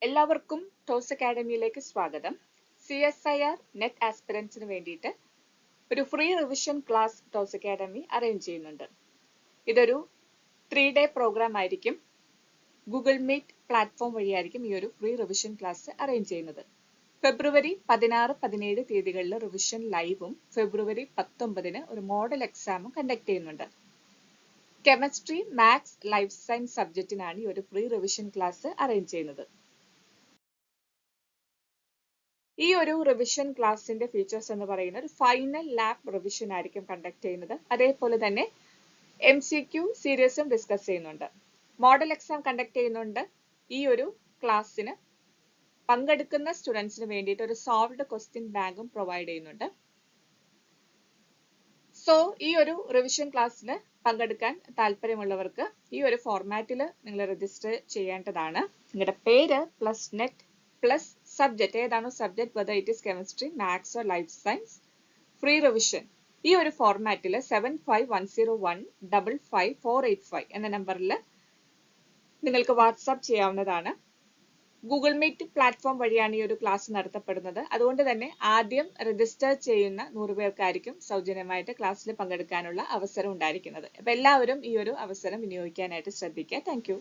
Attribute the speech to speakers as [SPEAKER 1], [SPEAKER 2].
[SPEAKER 1] എല്ലാവർക്കും ടോസ് അക്കാഡമിയിലേക്ക് സ്വാഗതം. CSIR net ആസ്പിരൻസിന് വേണ്ടിയിട്ട് ഒരു free revision class toss academy arrange ചെയ്യുന്നുണ്ട്. ഇതൊരു 3-day പ്രോഗ്രാം ആയിരിക്കും. ഗൂഗിൾ മീറ്റ് പ്ലാറ്റ്ഫോം വഴിയായിരിക്കും ഈ ഒരു ഫ്രീ റിവിഷൻ ക്ലാസ് അറേഞ്ച് ചെയ്യുന്നത്. ഫെബ്രുവരി 16, 17 തീയതികളിൽ റിവിഷൻ ലൈവും ഫെബ്രുവരി 19 ഒരു മോഡൽ എക്സാമും കണ്ടക്ട് ചെയ്യുന്നുണ്ട്. കെമിസ്ട്രി, മാത്സ്, ലൈഫ് സയൻസ് സബ്ജക്റ്റിനാണ് ഈ ഒരു ഫ്രീ റിവിഷൻ ക്ലാസ് അറേഞ്ച് ചെയ്യുന്നത്. ഈ ഒരു റിവിഷൻ ക്ലാസിന്റെ ഫീച്ചേഴ്സ് എന്ന് പറയുന്നത് ഒരു ഫൈനൽ ലാബ് റിവിഷൻ ആയിരിക്കും കണ്ടക്ട് ചെയ്യുന്നത്. അതേപോലെ തന്നെ MCQ സീരീസും ഡിസ്കസ് ചെയ്യുന്നുണ്ട്. മോഡൽ എക്സാം കണ്ടക്ട് ചെയ്യുന്നുണ്ട്. ഈ ഒരു ക്ലാസ്സിന് പങ്കെടുക്കുന്ന സ്റ്റുഡൻസിന് വേണ്ടിയിട്ട് ഒരു സോൾവ്ഡ് ക്വസ്റ്റ്യൻ ബാങ്കും പ്രൊവൈഡ് ചെയ്യുന്നുണ്ട്. സോ ഈ ഒരു റിവിഷൻ ക്ലാസ്സിന് പങ്കെടുക്കാൻ താല്പര്യമുള്ളവർക്ക് ഈ ഒരു ഫോർമാറ്റിൽ നിങ്ങൾ രജിസ്റ്റർ ചെയ്യേണ്ടതാണ്. നിങ്ങളുടെ പേര് പ്ലസ് നെറ്റ് പ്ലസ് സബ്ജക്ട് ഏതാണോ subject, whether it is chemistry, maths or life science, free revision ഈ ഒരു ഫോർമാറ്റിൽ 7510155485 എന്ന നമ്പറിൽ നിങ്ങൾക്ക് വാട്സാപ്പ് ചെയ്യാവുന്നതാണ്. ഗൂഗിൾ മീറ്റ് പ്ലാറ്റ്ഫോം വഴിയാണ് ഈ ഒരു ക്ലാസ് നടത്തപ്പെടുന്നത്. അതുകൊണ്ട് തന്നെ ആദ്യം രജിസ്റ്റർ ചെയ്യുന്ന 100 പേർക്കായിരിക്കും സൗജന്യമായിട്ട് ക്ലാസ്സിൽ പങ്കെടുക്കാനുള്ള അവസരം ഉണ്ടായിരിക്കുന്നത്. അപ്പൊ എല്ലാവരും ഈ ഒരു അവസരം വിനിയോഗിക്കാനായിട്ട് ശ്രദ്ധിക്കുക. Thank you.